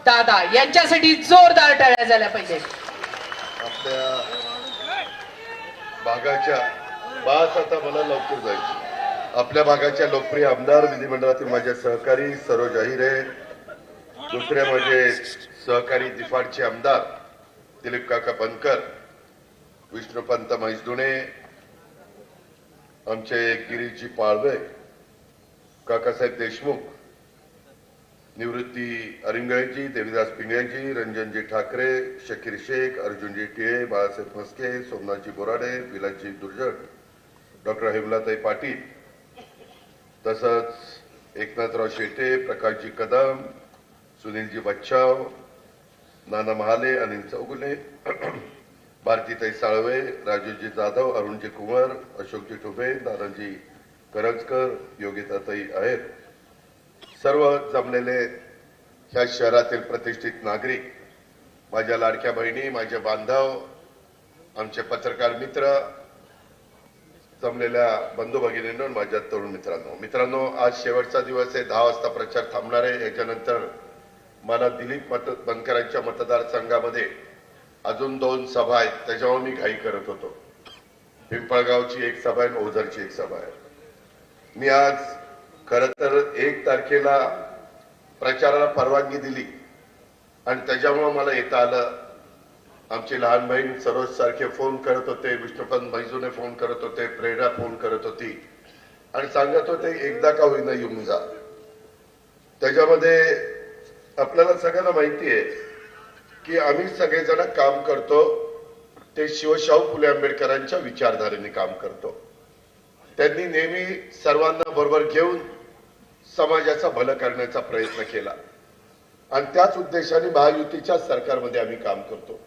दादा यांच्यासाठी जोरदार टाळ्या झाल्या पाहिजे. आपल्या भागाच्या बास आता मला लवकर जायची. आपल्या भागाच्या लोकप्रिय आमदार विधिमंडळातील माझे सहकारी सरोज अहिरे, दुसरे माझे सहकारी दिफाडचे आमदार दिलीप काका बनकर, विष्णुपंत म्हैसदुणे, आमचे गिरीजी पाळवे, काकासाहेब देशमुख, निवृत्ती अरिंगळेजी, देवीदास पिंगळेजी, रंजनजी ठाकरे, शकीर शेख, अर्जुनजी टिळे, बाळासाहेब म्हस्के, सोमनाथजी बोराडे, विलासजी दुर्जट, डॉक्टर हेमलाताई पाटील, तसंच एकनाथराव शेटे, प्रकाशजी कदम, सुनीलजी बच्चाव, नाना महाले, अनिल चौगुले, भारतीताई साळवे, राजूजी जाधव, अरुणजी कुंवर, अशोकजी ठुबे, दादाजी करंजकर, योगिताताई आहेत. सर्व जमलेले ह्या शहरातील प्रतिष्ठित नागरिक, माझ्या लाडक्या बहिणी, माझे बांधव, आमचे पत्रकार मित्र, जमलेल्या बंधू भगिनींनो, माझ्या तरुण मित्रांनो, आज शेवटचा दिवस आहे. 10 वाजता प्रचार थांबणार आहे. याच्यानंतर मला दिलीप बनकरांच्या मतदारसंघामध्ये अजून 2 सभा आहेत. त्याच्यावर मी घाई करत होतो. पिंपळगावची एक सभा आहे, ओझरची एक सभा आहे. मी आज खरं तर 1 तारखेला प्रचाराला परवानगी दिली आणि त्याच्यामुळे मला येता आलं. आमची लहान बहीण सरोज सारखे फोन करत होते, विष्णुपंत म्हैसदुणे फोन करत होते, प्रेरणा फोन करत होती आणि सांगत होते एकदा का होईना येऊन जा. त्याच्यामध्ये आपल्याला सगळ्यांना माहिती आहे की आम्ही सगळेजण काम करतो ते शिवशाहू फुले आंबेडकरांच्या विचारधारेने काम करतो. त्यांनी नेहमी सर्वांना बरोबर घेऊन समाजाचं भलं करण्याचा प्रयत्न केला आणि त्याच उद्देशाने महायुतीच्या सरकारमध्ये आम्ही काम करतो.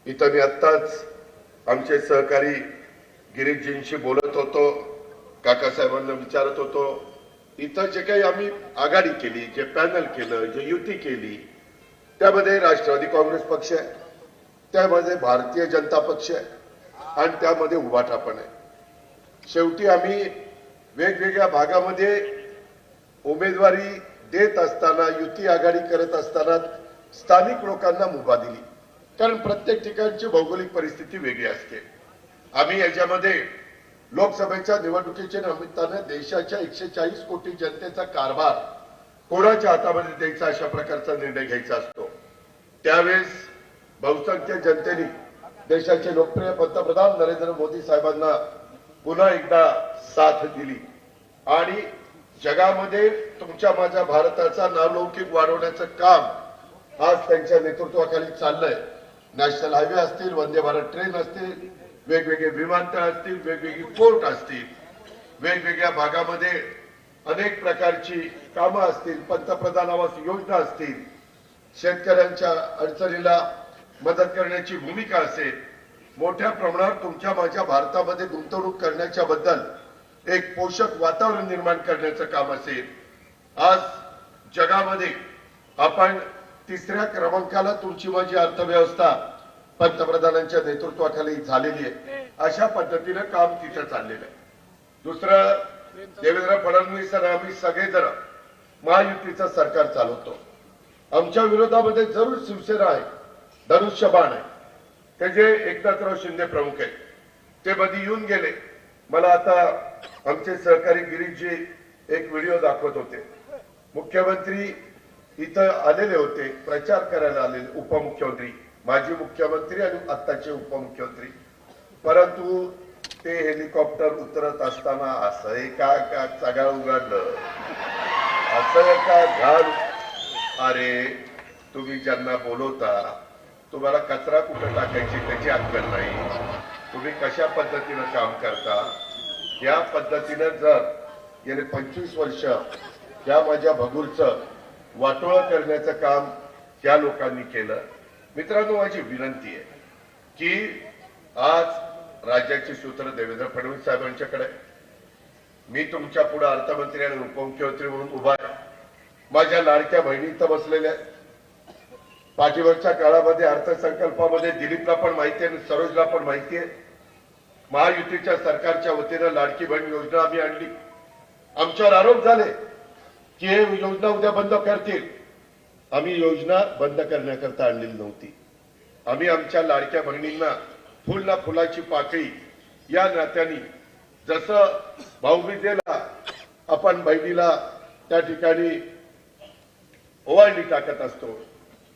इथं मी आत्ताच आमचे सहकारी गिरीशजींशी बोलत होतो, काकासाहेबांना विचारत होतो, इथं जे काही आम्ही आघाडी केली, जे पॅनल केलं, जे युती केली, त्यामध्ये राष्ट्रवादी काँग्रेस पक्ष आहे, त्यामध्ये भारतीय जनता पक्ष आहे आणि त्यामध्ये उभाटा पण आहे. शेवटी आम्ही वेगवेगळ्या भागामध्ये उमेदवारी देत असताना, युती आघाडी करत असताना स्थानिक लोकांना मुभा दिली, कारण प्रत्येक ठिकाणची भौगोलिक परिस्थिती वेगळी असते. आम्ही याच्यामध्ये लोकसभेच्या निवडणुकीच्या निमित्ताने देशाच्या 140 कोटी जनतेचा कारभार कोणाच्या हातामध्ये द्यायचा अशा प्रकारचा निर्णय घ्यायचा असतो. त्यावेळेस बहुसंख्य जनतेने देशाचे लोकप्रिय पंतप्रधान नरेंद्र मोदी साहेबांना पुन्हा एकदा साथ दिली आणि जगामध्ये तुमच्या माझ्या भारताचा नावलौकिक वाढवण्याचं काम आज त्यांच्या नेतृत्वाखाली चाललंय. नॅशनल हायवे असतील, वंदे भारत ट्रेन असतील, वेगवेगळे विमानतळ असतील, वेगवेगळी पोर्ट असतील, वेगवेगळ्या भागामध्ये अनेक प्रकारची कामं असतील, पंतप्रधान आवास योजना असतील, शेतकऱ्यांच्या अडचणीला मदत करण्याची भूमिका असेल, मोठ्या प्रमाणात तुमच्या माझ्या भारतामध्ये गुंतवणूक करण्याच्या बद्दल एक पोषक वातावरण निर्माण करण्याचं काम असेल. आज जगामध्ये आपण 3ऱ्या क्रमांकाला तुमची माझी अर्थव्यवस्था पंतप्रधानांच्या नेतृत्वाखाली झालेली आहे. अशा पद्धतीनं काम तिथं चाललेलं आहे. दुसरं, देवेंद्र फडणवीस आणि आम्ही सगळेजण महायुतीचं सरकार चालवतो. आमच्या विरोधामध्ये जरूर शिवसेना आहे, धनुष्यबाण आहे, त्याचे एकनाथराव शिंदे प्रमुख आहेत. ते मध्ये येऊन गेले. मला आता आमचे सहकारी गिरीशजी एक व्हिडिओ दाखवत होते. मुख्यमंत्री इथं आलेले होते, प्रचार करायला आलेले, उपमुख्यमंत्री, माजी मुख्यमंत्री आणि आत्ताचे उपमुख्यमंत्री. परंतु ते हेलिकॉप्टर उतरत असताना असं एका चगाळ उघडलं, असं एका घाल, अरे तुम्ही ज्यांना बोलवता तुम्हाला कचरा कुठं टाकायची त्याची अक्कल नाही, तुम्ही कशा पद्धतीनं काम करता. या पद्धतीनं जर गेले 25 वर्ष या माझ्या भगूरचं वाटोळं करण्याचं काम या लोकांनी केलं. मित्रांनो, माझी विनंती आहे की आज राज्याची सूत्र देवेंद्र फडणवीस साहेबांच्याकडे, मी तुमच्या पुढे अर्थमंत्री आणि उपमुख्यमंत्री म्हणून उभा आहे. माझ्या लाडक्या बहिणी इथं बसलेल्या आहेत. पाठीवरच्या काळामध्ये अर्थसंकल्पामध्ये दिलीपला पण माहिती आहे आणि सरोजला पण माहिती आहे, महायुतीच्या सरकारच्या वतीनं लाडकी बहीण योजना आम्ही आणली. आमच्यावर आरोप झाले की हे योजना उद्या बंद करतील. आम्ही योजना बंद करण्याकरता आणलेली नव्हती. आम्ही आमच्या लाडक्या बहिणींना फुल ना फुलाची पाकळी या नात्याने, जसं भाऊबीजेला आपण बहिणीला त्या ठिकाणी ओवाळणी टाकत असतो,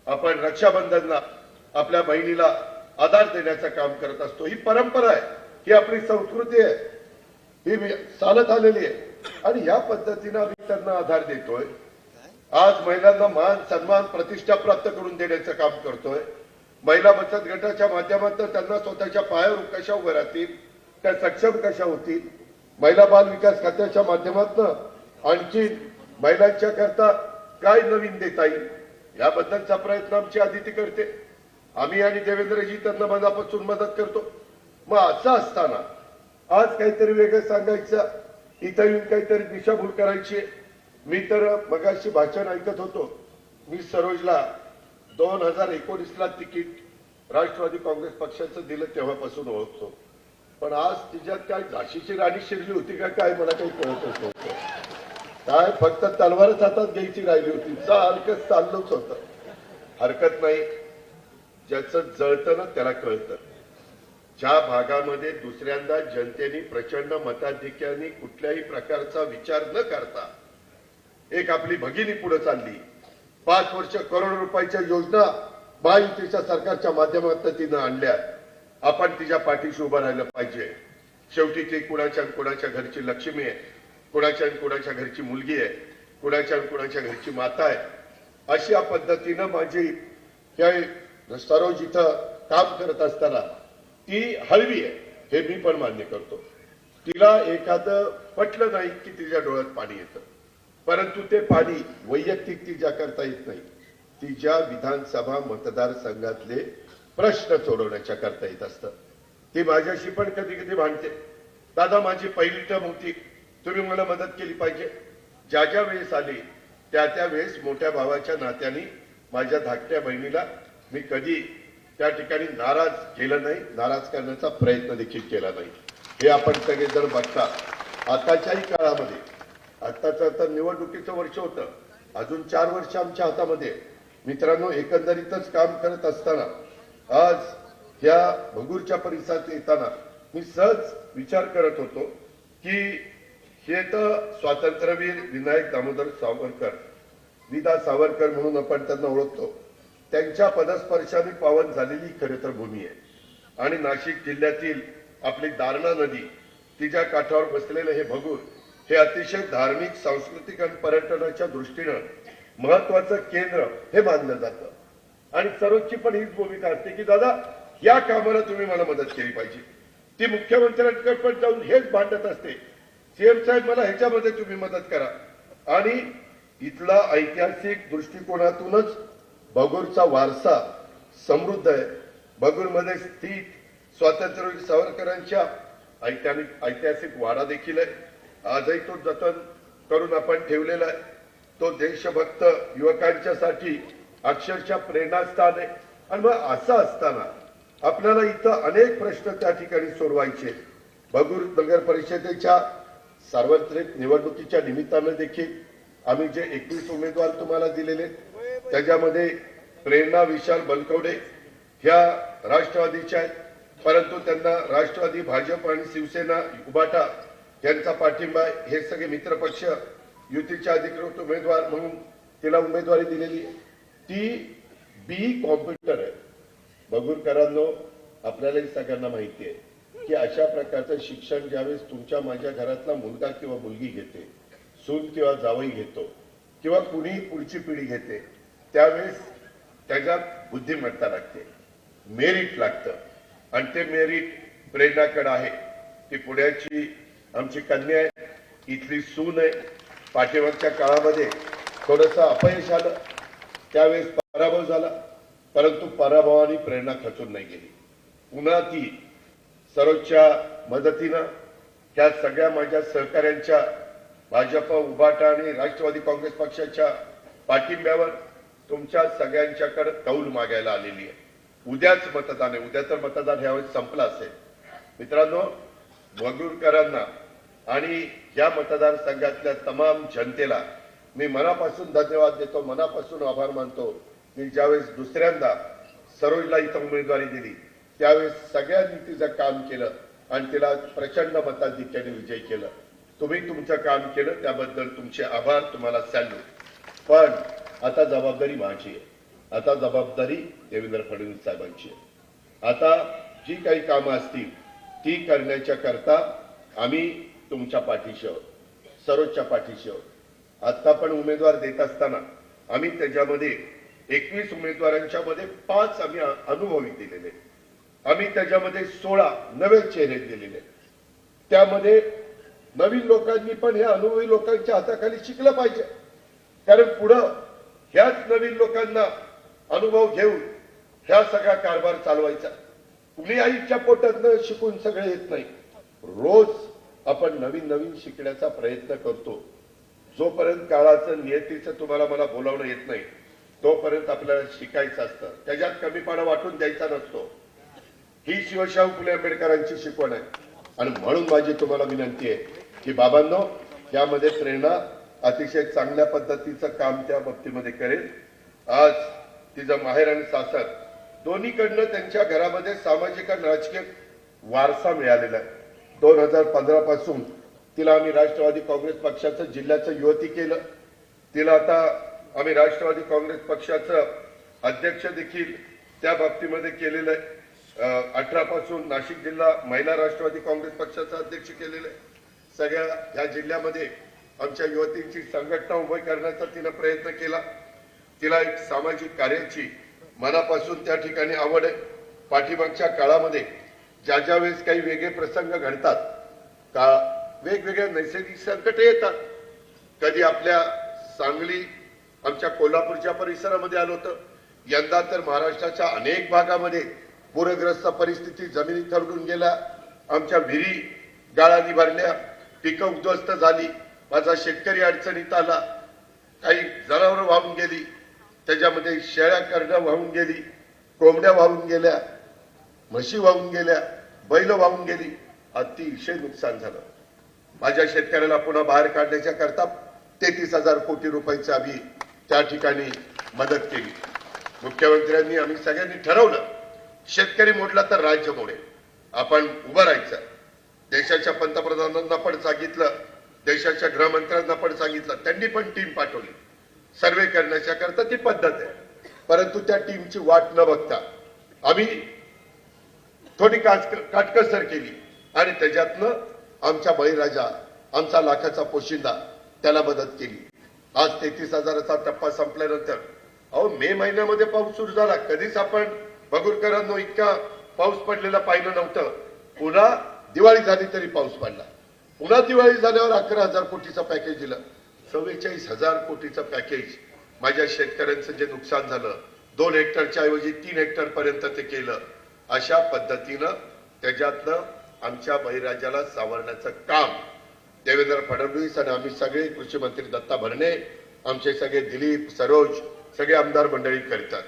आपण रक्षाबंधनला आपल्या बहिणीला आधार देण्याचं काम करत असतो. ही परंपरा आहे, ही आपली संस्कृती आहे, ही चालत आलेली आहे आणि या पद्धतीने आम्ही त्यांना आधार देतोय. आज महिलांना मान सन्मान प्रतिष्ठा प्राप्त करून देण्याचं काम करतोय. महिला बचत गटाच्या माध्यमातून त्यांना स्वतःच्या पायावर कशा उभं राहतील, त्या सक्षम कशा होतील. महिला बाल विकास खात्याच्या माध्यमातून आणखी महिलांच्या करता काय नवीन देता येईल याबद्दलचा प्रयत्न आमची आदिती करते. आम्ही आणि देवेंद्रजी त्यांना मनापासून मदत करतो. मग असं असताना आज काहीतरी वेगळं सांगायचं, इथं येऊन काहीतरी दिशाभूल करायची. मी तर मगाशी भाषण ऐकत होतो. मी सरोजला 2019ला तिकीट राष्ट्रवादी काँग्रेस पक्षाचं दिलं तेव्हापासून ओळखतो, पण आज तिच्यात काय झाशीची राणी शिरली होती का काय मला काही कळतच नव्हतं. काय फक्त तलवारच हातात घ्यायची राहिली होती, सारखं चाललंच होतं. हरकत नाही, ज्याचं जळतं ना त्याला कळतं. ज्या भागामध्ये दुसऱ्यांदा जनतेने प्रचंड मताधिक्याने कुठल्याही प्रकारचा विचार न करता एक आपली भगिनी पुढे चालली, 5 वर्ष करोड रुपयाच्या योजना महायुतीच्या सरकारच्या माध्यमातून तिनं आणल्या. आपण तिच्या पाठीशी उभं राहिलं पाहिजे. शेवटी ती कुणाच्या घरची लक्ष्मी आहे, कुणाच्या घरची मुलगी आहे, कुणाच्या घरची माता आहे. अशा पद्धतीनं माझी सरोज इथं काम करत असताना ती हळवी आहे हे मी पण मान्य करतो. तिला एखादं पटलं नाही की तिच्या डोळ्यात पाणी येतं, परंतु ते पाणी वैयक्तिक तिच्या करता येत नाही, तिच्या विधानसभा मतदारसंघातले प्रश्न सोडवण्याच्या करता येत असतं. ती माझ्याशी पण कधी कधी भांडते, दादा माझी पहिली टर्म होती, तुम्ही मला मदत केली पाहिजे. ज्या वेळेस आली त्या वेळेस मोठ्या भावाच्या नात्याने माझ्या धाकट्या बहिणीला मी कधी त्या ठिकाणी नाराज केलं नाही, नाराज करण्याचा प्रयत्न देखील केला नाही. हे आपण सगळेजण बघता. आताच्याही काळामध्ये, आताचं तर निवडणुकीचं वर्ष होतं, अजून 4 वर्ष आमच्या हातामध्ये. मित्रांनो, एकंदरीतच काम करत असताना आज या भंगूरच्या परिसरात येताना मी सहज विचार करत होतो की हे तर स्वातंत्र्यवीर विनायक दामोदर सावरकर, विदा सावरकर म्हणून आपण त्यांना ओळखतो, त्यांच्या पदस्पर्शाने पावन झालेली खरे तर भूमी आहे. आणि नाशिक जिल्ह्यातील आपली दारणा नदी, तिच्या काठावर बसलेलं हे भगूर हे अतिशय धार्मिक, सांस्कृतिक आणि पर्यटनाच्या दृष्टीनं महत्वाचं केंद्र हे मानलं जातं. आणि सरोजची पण हीच भूमिका असते की दादा या कामाला तुम्ही मला मदत केली पाहिजे. ती मुख्यमंत्र्यांकडे पण जाऊन हेच भांडत असते, सीएम साहेब मला ह्याच्यामध्ये तुम्ही मदत करा. आणि इथला ऐतिहासिक दृष्टिकोनातूनच भगूरचा वारसा समृद्ध आहे. भगूरमध्ये स्थित स्वातंत्र्यवीर सावरकरांच्या ऐतिहासिक वाडा देखील आहे. आजही तो जतन करून आपण ठेवलेला आहे. तो देशभक्त युवकांच्यासाठी अक्षरशः प्रेरणास्थान आहे. आणि मग असं असताना आपल्याला इथं अनेक प्रश्न त्या ठिकाणी सोडवायचे. भगूर नगर परिषदेच्या सार्वत्रिक निवडणुकीच्या निमित्तानं देखील आम्ही जे 21 उमेदवार तुम्हाला दिलेले, त्याच्यामध्ये प्रेरणा विशाल बलकवडे ह्या राष्ट्रवादीच्या आहेत, परंतु त्यांना राष्ट्रवादी, भाजप आणि शिवसेना उभाटा यांचा पाठिंबा आहे. हे सगळे मित्रपक्ष युतीच्या अधिकृत उमेदवार म्हणून तिला उमेदवारी दिलेली आहे. ती बी कॉम्प्युटर आहे. भगूरकरांनो, आपल्यालाही सगळ्यांना माहिती आहे की अशा प्रकारचं शिक्षण ज्यावेळेस तुमच्या माझ्या घरातला मुलगा किंवा मुलगी घेते, सून किंवा जावई घेतो, किंवा कुणीही पुढची पिढी घेते, त्यावेळेस त्याच्यात बुद्धिमत्ता लागते, मेरिट लागतं. आणि ते मेरिट प्रेरणाकडे आहे. ती पुण्याची आमची कन्या आहे, इथली सून आहे. पाठीमागच्या काळामध्ये थोडंसं अपयश आलं, त्यावेळेस पराभव झाला, परंतु पराभवाने प्रेरणा खचून नाही गेली. पुन्हा ती सरोजच्या मदतीनं, त्या सगळ्या माझ्या सहकाऱ्यांच्या, भाजप, उभाटा आणि राष्ट्रवादी काँग्रेस पक्षाच्या पाठिंब्यावर तुमच्या सगळ्यांच्याकडे कौल मागायला आलेली आहे. उद्याच मतदान आहे. उद्या तर मतदान ह्यावेळेस संपलं असेल. मित्रांनो, भगूरकरांना आणि या मतदारसंघातल्या तमाम जनतेला मी मनापासून धन्यवाद देतो, मनापासून आभार मानतो की ज्यावेळेस दुसऱ्यांदा सरोजला इथं उमेदवारी दिली त्यावेळेस सगळ्यांनी तिचं काम केलं आणि तिला प्रचंड मताधिक्याने विजय केलं. तुम्ही तुमचं काम केलं त्याबद्दल तुमचे आभार, तुम्हाला सॅल्यूट. पण आता जबाबदारी माझी आहे, आता जबाबदारी देवेंद्र फडणवीस साहेबांची आहे. आता जी काही कामं असतील ती करण्याच्या करता आम्ही तुमच्या पाठीशी आहोत, सरोजच्या पाठीशी आहोत. आता पण उमेदवार देत असताना आम्ही त्याच्यामध्ये 21 उमेदवारांच्या मध्ये 5 आम्ही अनुभवी दिलेले, आम्ही त्याच्यामध्ये 16 नवे चेहरे दिलेले. त्यामध्ये नवीन लोकांनी पण ह्या अनुभवी लोकांच्या हाताखाली शिकलं पाहिजे, कारण पुढं ह्याच नवीन लोकांना अनुभव घेऊन ह्या सगळा कारभार चालवायचा. कुणी आईच्या पोटातनं शिकून सगळे येत नाही. रोज आपण नवीन नवीन शिकण्याचा प्रयत्न करतो. जोपर्यंत काळाचं नियतीचं तुम्हाला मला बोलावणं येत नाही तोपर्यंत आपल्याला शिकायचं असतं, त्याच्यात कमीपणा वाटून द्यायचा नसतो. ही शिवशाहू फुले आंबेडकरांची शिकवण आहे. आणि म्हणून माझी तुम्हाला विनंती आहे की बाबांनो, यामध्ये प्रेरणा अतिशय चांगल्या पद्धतीचं काम त्या बाबतीमध्ये करेल. आज तिचं माहेर आणि सासर दोन्हीकडनं त्यांच्या घरामध्ये सामाजिक आणि राजकीय वारसा मिळालेला आहे. 2015 पासून तिला आम्ही राष्ट्रवादी काँग्रेस पक्षाचं जिल्ह्याचं युवती केलं. तिला आता आम्ही राष्ट्रवादी काँग्रेस पक्षाचं अध्यक्ष देखील त्या बाबतीमध्ये केलेलं आहे. 18 पासून नाशिक जिल्हा महिला राष्ट्रवादी काँग्रेस पक्षाचा अध्यक्ष केलेलं आहे. सगळ्या या जिल्ह्यामध्ये आमच्या युवतींची संघटना उभी करण्याचा तिनं प्रयत्न केला. तिला एक सामाजिक कार्याची मनापासून त्या ठिकाणी आवड आहे. पाठीमागच्या काळामध्ये ज्या ज्या वेळेस काही वेगळे प्रसंग घडतात का, वेगवेगळ्या नैसर्गिक संकट येतात. कधी आपल्या सांगली, आमच्या कोल्हापूरच्या परिसरामध्ये आलो होतं. यंदा तर महाराष्ट्राच्या अनेक भागामध्ये पूरग्रस्त परिस्थिती, जमिनी खरडून गेल्या, आमच्या विहिरी गाळांनी भरल्या, पिकं उद्ध्वस्त झाली, माझा शेतकरी अडचणीत आला, काही जनावरं वाहून गेली, त्याच्यामध्ये शेळ्या करड्या वाहून गेली, कोंबड्या वाहून गेल्या, म्हशी वाहून गेल्या, बैल वाहून गेली, अतिशय नुकसान झालं. माझ्या शेतकऱ्याला पुन्हा बाहेर काढण्याच्या करता 33,000 कोटी रुपयाची आम्ही त्या ठिकाणी मदत केली. मुख्यमंत्र्यांनी आम्ही सगळ्यांनी ठरवलं, शेतकरी मोडला तर राज्य मोडेल, आपण उभं राहायचं. देशाच्या पंतप्रधानांना पण सांगितलं, देशाच्या गृहमंत्र्यांना पण सांगितलं, त्यांनी पण टीम पाठवली सर्वे करण्याच्या करता. ती पद्धत आहे. परंतु त्या टीमची वाट न बघता आम्ही थोडी काटकसर केली आणि त्याच्यातनं आमच्या बळीराजा, आमचा लाखाचा पोशिंदा, त्याला मदत केली. आज 33,000चा टप्पा संपल्यानंतर अहो मे महिन्यामध्ये पाऊस सुरू झाला. कधीच आपण बगुरकरांनो इतका पाऊस पडलेला पाहिलं नव्हतं. पुन्हा दिवाळी झाली तरी पाऊस पडला. पुन्हा दिवाळी झाल्यावर 11,000 कोटीचं पॅकेज दिलं. 44,000 कोटीचं पॅकेज माझ्या शेतकऱ्यांचं जे नुकसान झालं, 2 हेक्टरच्या ऐवजी 3 हेक्टर पर्यंत ते केलं. अशा पद्धतीनं त्याच्यातनं आमच्या बळीराजाला सावरण्याचं काम देवेंद्र फडणवीस आणि आम्ही सगळे कृषी मंत्री दत्ता भरणे, आमचे सगळे दिलीप, सरोज, सगळे आमदार मंडळी करतात.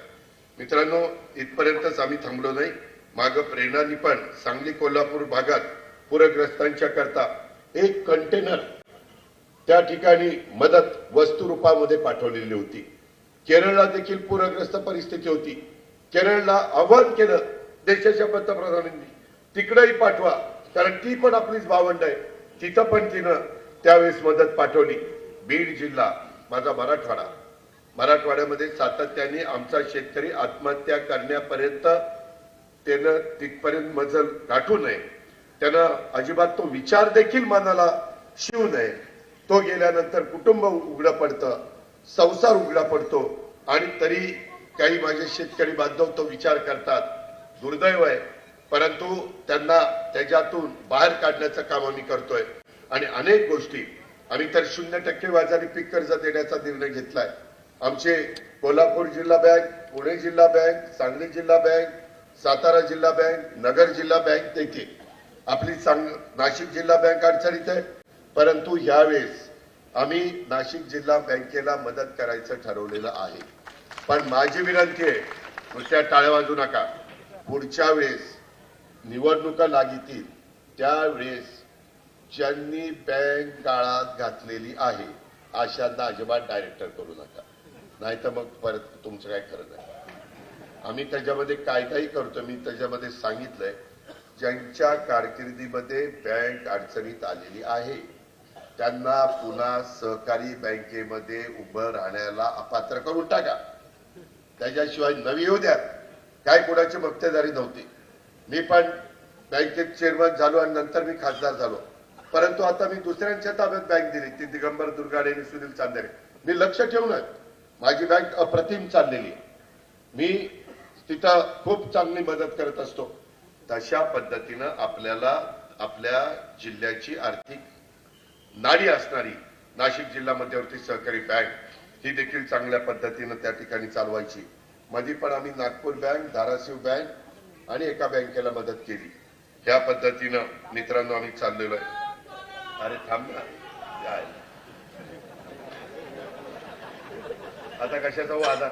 मित्रांनो, इथपर्यंतच आम्ही थांबलो नाही. मागं प्रेरणानी पण सांगली कोल्हापूर भागात पूरग्रस्तांच्या करता 1 कंटेनर त्या ठिकाणी मदत वस्तू रूपामध्ये पाठवलेली होती. केरळला देखील पूरग्रस्त परिस्थिती होती. केरळला आव्हान केलं देशाच्या पंतप्रधानांनी, तिकडेही पाठवा, कारण ती पण आपलीच भावंड आहे. तिथं पण तिनं त्यावेळेस मदत पाठवली. बीड जिल्हा माझा मराठवाडा, मराठवाड्यामध्ये सातत्याने आमचा शेतकरी आत्महत्या करण्यापर्यंत त्यानं तिथपर्यंत मजल गाठू नये, त्यानं अजिबात तो विचार देखील मनाला शिवू नये. तो गेल्यानंतर कुटुंब उघडं पडतं, संसार उघडा पडतो आणि तरी काही माझे शेतकरी बांधव तो विचार करतात. दुर्दैव आहे, परंतु त्यांना त्याच्यातून बाहेर काढण्याचं काम आम्ही करतोय. आणि अनेक गोष्टी आम्ही तर 0% व्याजाने पीक कर्ज देण्याचा निर्णय घेतलाय. आमचे कोल्हापूर जिल्हा बँक, पुणे जिल्हा बँक, सांगली जिल्हा बँक, सातारा जिल्हा बँक, नगर जिल्हा बँक देते. आपली नाशिक जिल्हा बँक अडचणीत आहे, परंतु यावेळेस आम्ही नाशिक जिल्हा बँकेला मदत करायचं ठरवलेलं आहे. पण माझी विनंती आहे, नुसत्या टाळ्या वाजू नका. पुढच्या वेळेस निवडणुका लागतील त्यावेळेस ज्यांनी बँक गाळात घातलेली आहे, अशांना अजिबात डायरेक्टर करू नका, नाही तर मग परत तुमचं काय खरं नाही. आम्ही त्याच्यामध्ये काय काही करतो, मी त्याच्यामध्ये सांगितलंय ज्यांच्या कारकिर्दीमध्ये बँक अडचणीत आलेली आहे त्यांना पुन्हा सहकारी बँकेमध्ये उभं राहण्याला अपात्र करून टाका. त्याच्याशिवाय नवी येऊ द्या. काय कोणाची मक्तेदारी नव्हती. मी पण बँकेत चेअरमन झालो आणि नंतर मी खासदार झालो, परंतु आता मी दुसऱ्यांच्या ताब्यात बँक दिली, ती दिगंबर दुर्गाडे आणि सुनील चांदेरे. मी लक्ष ठेवून माझी बँक अप्रतिम चाललेली आहे. मी तिथं खूप चांगली मदत करत असतो. तशा पद्धतीनं आपल्याला आपल्या जिल्ह्याची आर्थिक नाडी असणारी नाशिक जिल्हा मध्यवर्ती सहकारी बँक ही देखील चांगल्या पद्धतीनं त्या ठिकाणी चालवायची. मध्ये पण आम्ही नागपूर बँक, धाराशिव बँक आणि एका बँकेला मदत केली. ह्या पद्धतीनं मित्रांनो आम्ही चाललेलो आहे. अरे थांब ना, आता कशाचा वादा.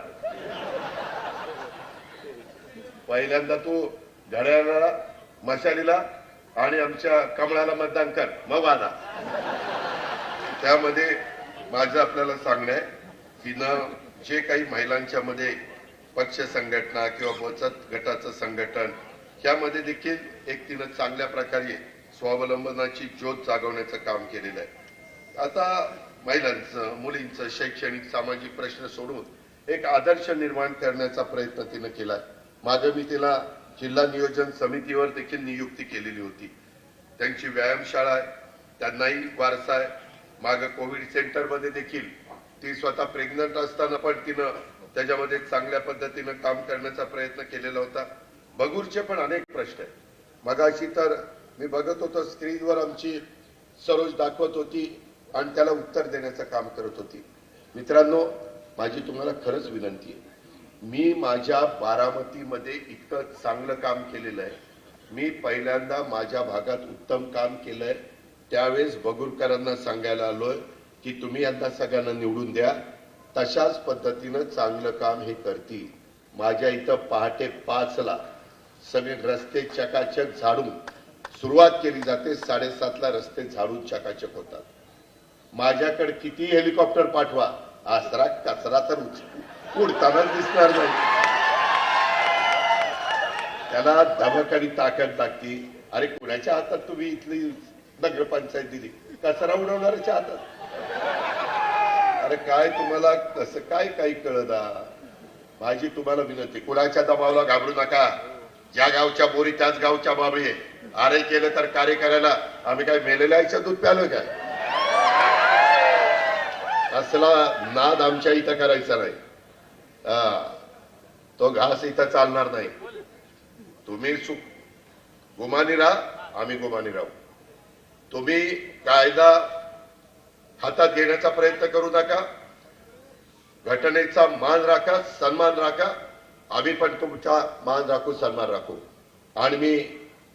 पहिल्यांदा तू घड्याळाला, मशालीला आणि आमच्या कमळाला मतदान कर, मग वादा. त्यामध्ये माझं आपल्याला सांगणं आहे की जे काही महिलांच्या मध्ये पक्ष संघटना किंवा बचत गटाचं संघटन यामध्ये देखील एक तिनं चांगल्या प्रकारे स्वावलंबनाची ज्योत जागवण्याचं काम केलेलं आहे. आता महिलांचं, मुलींचं शैक्षणिक सामाजिक प्रश्न सोडून एक आदर्श निर्माण करण्याचा प्रयत्न तिनं केलाय. मागे मी तिला जिल्हा नियोजन समितीवर देखील नियुक्ती केलेली होती. त्यांची व्यायामशाळा आहे, त्यांनाही वारसा आहे. मागे कोविड सेंटरमध्ये देखील ती स्वतः प्रेग्नंट असताना पण तिनं त्याच्यामध्ये चांगल्या पद्धतीनं काम करण्याचा प्रयत्न केलेला होता. बगूरचे पण अनेक प्रश्न आहेत. मगाशी तर मी बघत होतो स्क्रीनवर आमची सरोज दाखवत होती आणि त्याला उत्तर देण्याचं काम करत होती. मित्रांनो, माझी तुम्हाला खरंच विनंती आहे, मी माझ्या बारामतीमध्ये इतकं चांगलं काम केलेलं आहे. मी पहिल्यांदा माझ्या भागात उत्तम काम केलंय. त्यावेळेस बगुरकरांना सांगायला आलोय की तुम्ही यांना सगळ्यांना निवडून द्या. तशाच पद्धतीनं चांगलं काम हे करतील. माझ्या इथं पहाटे 5ला सगळे रस्ते चकाचक झाडून सुरुवात केली जाते. 7:30ला रस्ते झाडून चकाचक होतात. माझ्याकडे किती हेलिकॉप्टर पाठवा, आसरा कचरा तर उडतानाच दिसणार नाही. त्याला धमक आणि ताकद लागती. अरे कुणाच्या हातात तुम्ही इथली नगरपंचायत दिली, कचरा उडवणाऱ्याच्या हातात. अरे काय तुम्हाला कसं काय काही कळना. माझी तुम्हाला विनंती, कुणाच्या दबावाला घाबरू नका. ज्या गावच्या बोरी त्याच गावच्या बाबळी. अरे केलं तर कार्य करायला आम्ही काय मेलेल्या आईच्या दूध प्यालो काय? असला नाद आमच्या इथं करायचा नाही. तो घास इथं चालणार नाही. तुम्ही गुमानी राहा, आम्ही गुमानी राहू. तुम्ही कायदा हातात घेण्याचा प्रयत्न करू नका. घटनेचा मान राखा, सन्मान राखा. आम्ही पण तुमचा मान राखू, सन्मान राखू. आणि मी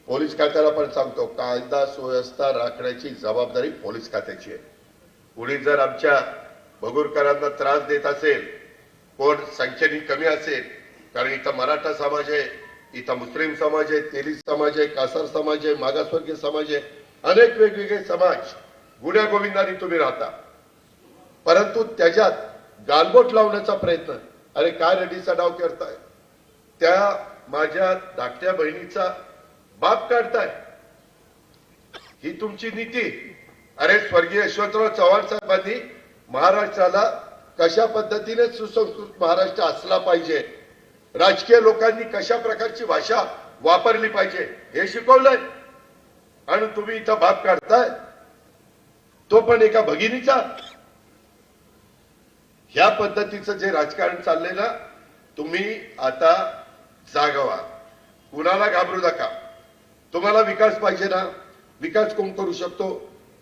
पोलीस खात्याला पण सांगतो, कायदा सुव्यवस्था राखण्याची जबाबदारी पोलीस खात्याची आहे. कुणी जर आमच्या बगुरकरांना त्रास देत असेल, कोण संख्येने कमी असेल, कारण इथं मराठा समाज आहे, इथं मुस्लिम समाज आहे, तेली समाज आहे, कासार समाज आहे, मागासवर्गीय समाज आहे, अनेक वेगवेगळे समाज गुन्ह्या गोविंदाने तुम्ही राहता. परंतु त्याच्यात गालबोट लावण्याचा प्रयत्न, अरे काय रेड्डीचा डाव करताय, त्या माझ्या धाकट्या बहिणीचा बाप काढताय, ही तुमची नीती. अरे स्वर्गीय यशवंतराव चव्हाण साहेबांनी महाराष्ट्राला कशा पद्धतीने सुसंस्कृत महाराष्ट्र असला पाहिजे, राजकीय लोकांनी कशा प्रकारची भाषा वापरली पाहिजे हे शिकवलंय. आणि तुम्ही इथं बाप काढताय, तो पण एका भगिनीचा. ह्या पद्धतीचं जे राजकारण चाललंय ना, तुम्ही आता जागवा, कुणाला घाबरू नका. तुम्हाला विकास पाहिजे ना, विकास कोण करू शकतो?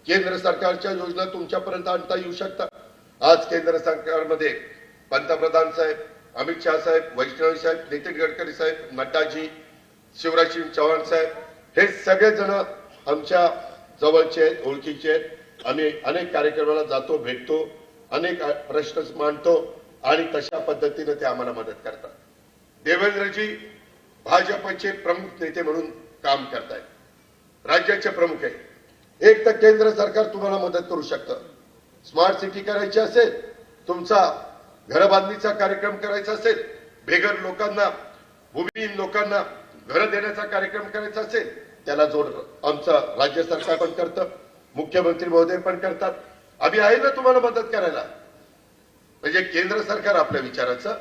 केंद्र सरकारच्या योजना तुमच्यापर्यंत आणता येऊ शकतात. आज केंद्र सरकारमध्ये पंतप्रधान साहेब, अमित शाह साहेब, वैष्णवी साहेब, नितीन गडकरी साहेब, नड्डाजी, शिवराज सिंग चौहान साहेब, हे सगळेजण आमच्या जवळचे आहेत, ओळखीचे आहेत. आम्ही अनेक कार्यक्रमाला जातो, भेटतो, अनेक प्रश्न मांडतो आणि तशा पद्धतीने ते आम्हाला मदत करतात. देवेंद्रजी भाजपचे प्रमुख नेते म्हणून काम करतायत, राज्याचे प्रमुख आहे. एक तर केंद्र सरकार तुम्हाला मदत करू शकतं. स्मार्ट सिटी करायची असेल, तुमचा घरबांधणीचा कार्यक्रम करायचा असेल, बेघर लोकांना, भूमिहीन लोकांना घर देण्याचा कार्यक्रम करायचा असेल, त्याला जोड आमचं राज्य सरकार पण करतं, मुख्यमंत्री महोदय पण करतात. आम्ही आहे ना तुम्हाला मदत करायला. म्हणजे केंद्र सरकार आपल्या विचाराचं,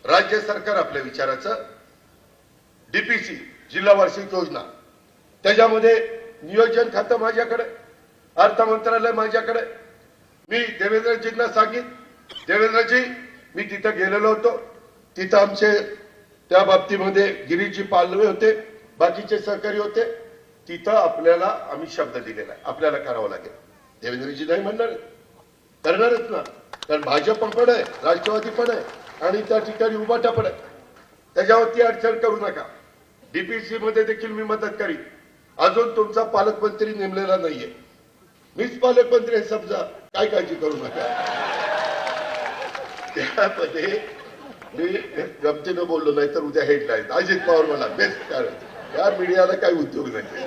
राज्य सरकार आपल्या विचाराचं, डीपीसी जिल्हा वार्षिक योजना, त्याच्यामध्ये नियोजन खातं माझ्याकडे, अर्थ मंत्रालय माझ्याकडे. मी देवेंद्रजींना सांगितलं, देवेंद्रजी मी तिथं गेलेलो होतो, तिथं आमचे त्या बाबतीमध्ये गिरीजी पालवे होते, बाकीचे सहकारी होते. तिथं आपल्याला आम्ही शब्द दिलेला आहे, आपल्याला करावं लागेल. देवेंद्रजी नाही म्हणणार, करणारच ना, कारण भाजप पण आहे, राष्ट्रवादी पण आहे आणि त्या ठिकाणी उभाटा पण आहे. त्याच्यावरती अडचण करू नका. डीपीसी मध्ये देखील मी मदत करीन. अजून तुमचा पालकमंत्री नेमलेला नाहीये, मीच पालकमंत्री आहे समजा, काय काळजी करू नका. त्यामध्ये मी गमतीनं बोललो नाही तर उद्या हेडलाईन अजित पवार मला बेस्ट कारण या मीडियाला काही उद्योग नाही.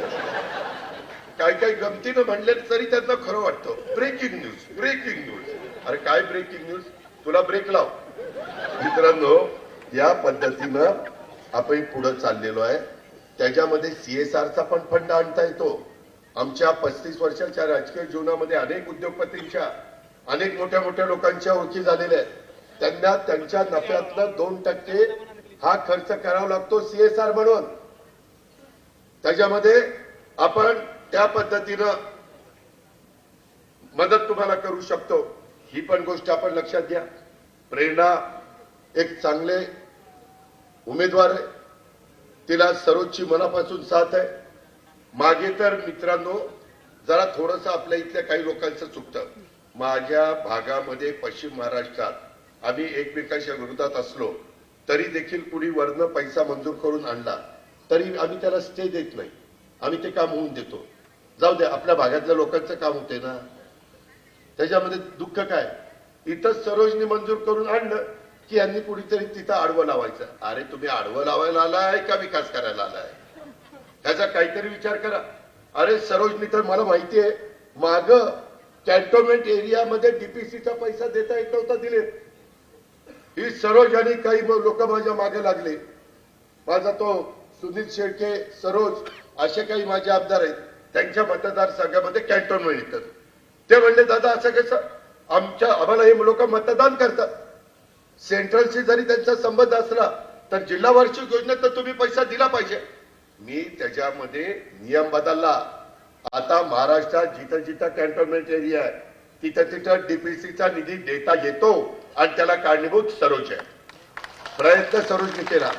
काय काय गमतीनं म्हणले तरी त्यांना खरं वाटतं. Breaking news, breaking news. अरे काय ब्रेकिंग न्यूज, तुला ब्रेक लाव. मित्रांनो, या पद्धतीनं आपण पुढे चाललेलो आहे. त्याच्यामध्ये सीएसआरचा पण फंड आणता येतो. आमच्या 35 वर्षाच्या राजकीय जीवनामध्ये अनेक उद्योगपतींच्या, अनेक मोठ्या मोठ्या लोकांच्या ओळखी झालेल्या आहेत. त्यांना त्यांच्या नफ्यातलं 2% हा खर्च करावा लागतो सीएसआर म्हणून. त्याच्यामध्ये आपण त्या पद्धतीनं मदत तुम्हाला करू शकतो. ही पण गोष्ट आपण लक्षात घ्या. प्रेरणा एक चांगले उमेदवार आहे, तिला सर्वोच्च मनापासून साथ आहे. मागे तर मित्रांनो जरा थोडंसं आपल्या इथल्या काही लोकांचं चुकतं. माझ्या भागामध्ये पश्चिम महाराष्ट्रात आम्ही एकमेकांच्या विरोधात असलो तरी देखील कुणी वरनं पैसा मंजूर करून आणला तरी आम्ही त्याला स्टे देत नाही, आम्ही ते काम होऊन देतो. जाऊ दे, आपल्या भागातल्या लोकांचं काम होते ना, त्याच्यामध्ये दुःख काय. इथं सरोजनी मंजूर करून आणलं की यांनी कुणीतरी तिथं आडवं लावायचं. अरे तुम्ही आडवं लावायला आलाय का विकास करायला आलाय, त्याचा काहीतरी विचार करा. अरे सरोजनी तर मला माहिती आहे माग कॅन्टोन्मेंट एरियामध्ये डीपीसीचा पैसा देता येत नव्हता, दिले. ही सरोज आणि काही लोक माझ्या मागे लागले. माझा तो सुनील शेळके, सरोज असे काही माझे आमदार आहेत, त्यांच्या मतदारसंघामध्ये कॅन्टोन्मेंट येतात. ते म्हणले दादा असं कसं, आम्हाला हे लोक मतदान करतात, सेंट्रलशी जरी त्यांचा संबंध असला तर जिल्हा वार्षिक योजनेत तर तुम्ही पैसा दिला पाहिजे. मी त्याच्यामध्ये नियम बदलला. आता महाराष्ट्रात जिथं जिथं कॅन्टोन्मेंट एरिया आहे तिथं तिथं डीपीसीचा निधी देता येतो आणि त्याला कारणीभूत सरोज आहे. प्रयत्न सरोजने केला.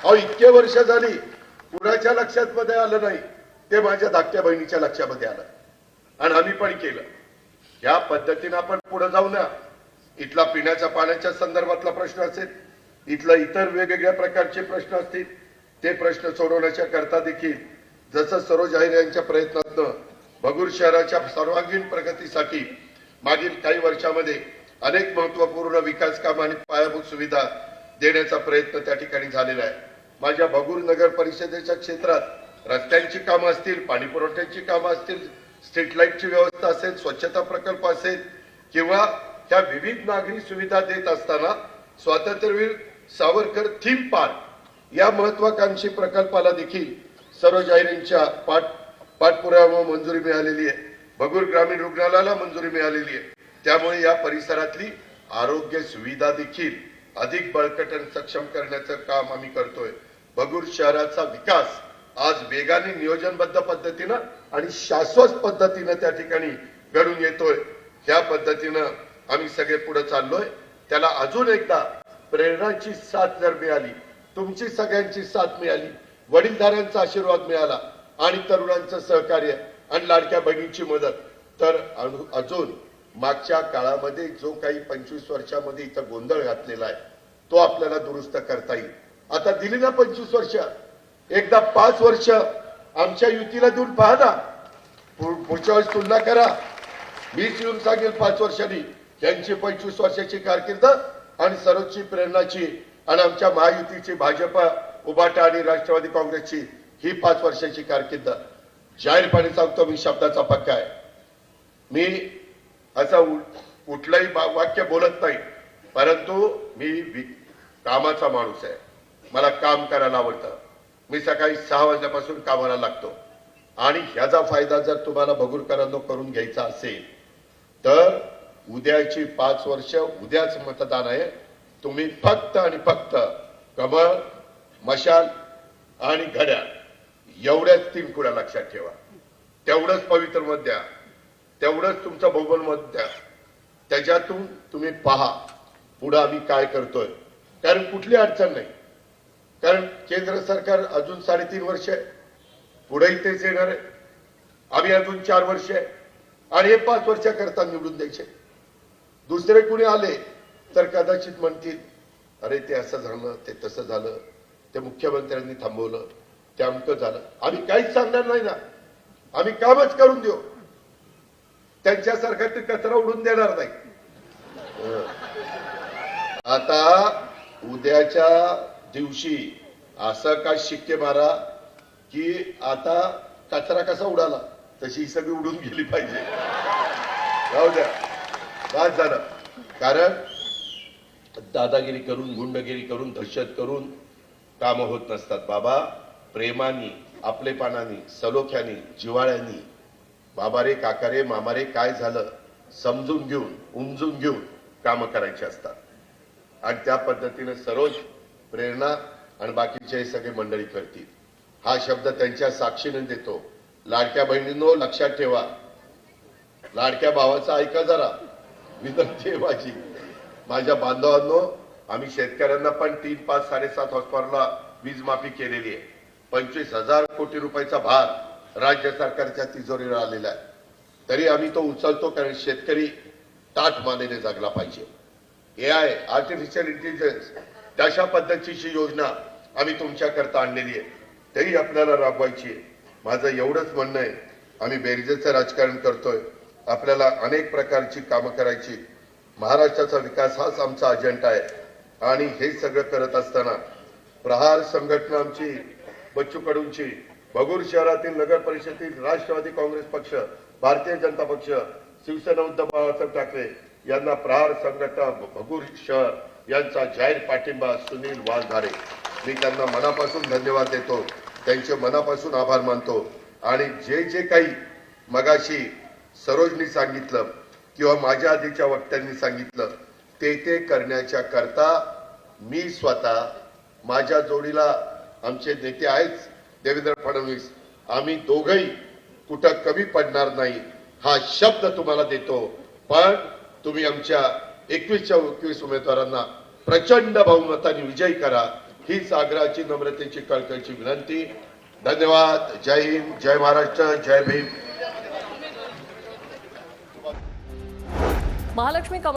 अहो इतके वर्ष झाली कुणाच्या लक्षात मध्ये आलं नाही, ते माझ्या धाकट्या बहिणीच्या लक्षामध्ये आलं आणि आम्ही पण केलं. या पद्धतीने आपण पुढे जाऊ ना. इथला पिण्याच्या पाण्याच्या संदर्भातला प्रश्न असेल, इथला इतर वेगवेगळ्या प्रकारचे प्रश्न असतील, ते प्रश्न सोडवण्याच्या करता देखील जसं सरोज आहेर यांच्या प्रयत्नातनं भगूर शहराच्या सर्वांगीण प्रगतीसाठी मागील काही वर्षामध्ये अनेक महत्वपूर्ण विकास काम आणि पायाभूत सुविधा देण्याचा प्रयत्न त्या ठिकाणी झालेला आहे. माझ्या भगूर नगर परिषदेच्या क्षेत्रात रस्त्यांची कामं असतील, पाणी पुरवठ्याची कामं असतील, स्ट्रीट लाईटची व्यवस्था असेल, स्वच्छता प्रकल्प असेल किंवा त्या विविध नागरी सुविधा देत असताना स्वातंत्र्यवीर सावरकर थीम पार्क या महत्वाकांक्षी प्रकल्पाला देखील सरोज आहेर यांच्या पाठपुराव्यामुळे मंजुरी मिळालेली आहे. भगूर ग्रामीण रुग्णालयाला मंजुरी मिळालेली आहे. त्यामुळे या परिसरातली आरोग्य सुविधा देखील अधिक बळकट आणि सक्षम करण्याचं काम आम्ही करतोय. भगूर शहराचा विकास आज वेगाने नियोजनबद्ध पद्धतीनं आणि शाश्वत पद्धतीनं त्या ठिकाणी घडून येतोय. ह्या पद्धतीनं आम्ही सगळे पुढे चाललोय. त्याला अजून एकदा प्रेरणाची साथ जर मिळाली, तुमची सगळ्यांची साथ मिळाली, वडीलधाऱ्यांचा आशीर्वाद मिळाला आणि तरुणांचं सहकार्य आणि लाडक्या बहिणीची मदत, तर अजून मागच्या काळामध्ये जो काही 25 वर्षामध्ये इथं गोंधळ घातलेला आहे तो आपल्याला दुरुस्त करता येईल. आता दिली ना 25 वर्ष, एकदा 5 वर्ष आमच्या युतीला देऊन पहा ना. पुढच्या वेळेस तुलना करा. मीच येऊन सांगेल 5 वर्षांनी यांची 25 वर्षाची कारकीर्द आणि सरोजची, प्रेरणाची आणि आमच्या महायुतीची भाजप, उभाटा आणि राष्ट्रवादी काँग्रेसची ही 5 वर्षाची कारकीर्द. जाहीरपणे सांगतो, मी शब्दाचा पक्का आहे. मी असं कुठलंही वाक्य बोलत नाही, परंतु मी कामाचा माणूस आहे, मला काम करायला आवडतं. मी सकाळी 6 वाजल्यापासून कामाला लागतो आणि ह्याचा फायदा जर तुम्हाला भगूरकरांनो करून घ्यायचा असेल तर उद्याची 5 वर्ष उद्याच मतदान आहे. तुम्ही फक्त आणि फक्त कमळ, मशाल आणि घड्याळ एवढ्याच 3 कुड्या लक्षात ठेवा. तेवढंच पवित्र मत द्या, तेवढंच तुमचं बहुबल मत द्या. त्याच्यातून तुम्ही पहा पुढे आम्ही काय करतोय. कारण कुठली अडचण नाही, कारण केंद्र सरकार अजून 3.5 वर्ष आहे, पुढेही तेच येणार आहे. आम्ही अजून 4 वर्ष आहे आणि हे 5 वर्षाकरता निवडून द्यायचे. दुसरे कुणी आले तर कदाचित म्हणतील अरे ते असं झालं, ते तसं झालं, ते मुख्यमंत्र्यांनी थांबवलं, ते अमकं झालं. आम्ही काहीच सांगणार नाही ना, आम्ही कामच करून देऊ. त्यांच्यासारखा ते कचरा उडून देणार नाही. आता उद्याच्या दिवशी असं काय शिक्के मारा की आता कचरा कसा उडाला तशी ही सगळी उडून गेली पाहिजे. राहू द्या, बस झालं. कारण दादागिरी करून, गुंडगिरी करून, दहशत करून काम होत नसतात बाबा. प्रेमानी, आपलेपणाने, सलोख्याने, जिव्हाळ्याने बाबा रे, काका रे, मामा रे काय झालं समजून घेऊन, उमजून घेऊन काम करायची असतात. आणि त्या पद्धतीने सरोज, प्रेरणा आणि बाकीचे हे सगळे मंडळी करतील. हा शब्द त्यांच्या साक्षीने देतो. लाडक्या बहिणींनो लक्षात ठेवा, लाडक्या भावाचा ऐका जरा, विनंती आहे माझी. माझ्या बांधवांनो, आम्ही शेतकऱ्यांना पण 3, 5, 7.5 हॉर्सपॉवरला वीज माफी केलेली आहे. 25,000 कोटी रुपयाचा भार राज्य सरकारच्या तिजोरीवर आलेला आहे. तरी आम्ही तो उचलतो, कारण शेतकरी ताठ मानेने जगला पाहिजे. AI, आर्टिफिशियल इंटेलिजन्स, तशा पद्धतीची योजना आम्ही तुमच्याकरता आणलेली आहे, तरी आपल्याला राबवायची आहे. माझं एवढंच म्हणणं आहे, आम्ही बेरजेचं राजकारण करतोय, आपल्याला अनेक प्रकारची कामं करायची. महाराष्ट्राचा विकास हाच आमचा अजेंडा आहे. आणि हे सगळं करत असताना प्रहार संघटना आमची, बच्चू कडूंची, भगूर शहरातील नगर परिषदेतील राष्ट्रवादी काँग्रेस पक्ष, भारतीय जनता पक्ष, शिवसेना उद्धव बाळासाहेब ठाकरे यांना प्रहार संघटना भगूर शहर यांचा जाहीर पाठिंबा. सुनील वाघधारे, मी त्यांना मनापासून धन्यवाद देतो, त्यांचे मनापासून आभार मानतो. आणि जे जे काही मगाशी सरोजनी सांगितलं किंवा माझ्या आधीच्या वक्त्यांनी सांगितलं ते करण्याच्या करता मी स्वतः, माझ्या जोडीला आमचे नेते आहेत देवेंद्र फडणवीस, आम्ही दोघंही कुठं कमी पडणार नाही हा शब्द तुम्हाला देतो. पण तुम्ही आमच्या 21च्या 21 उमेदवारांना प्रचंड बहुमताने विजयी करा, हीच आग्रहाची, नम्रतेची, कळकळीची विनंती. धन्यवाद. जय हिंद, जय महाराष्ट्र, जय भीम. महालक्ष्मी कमळा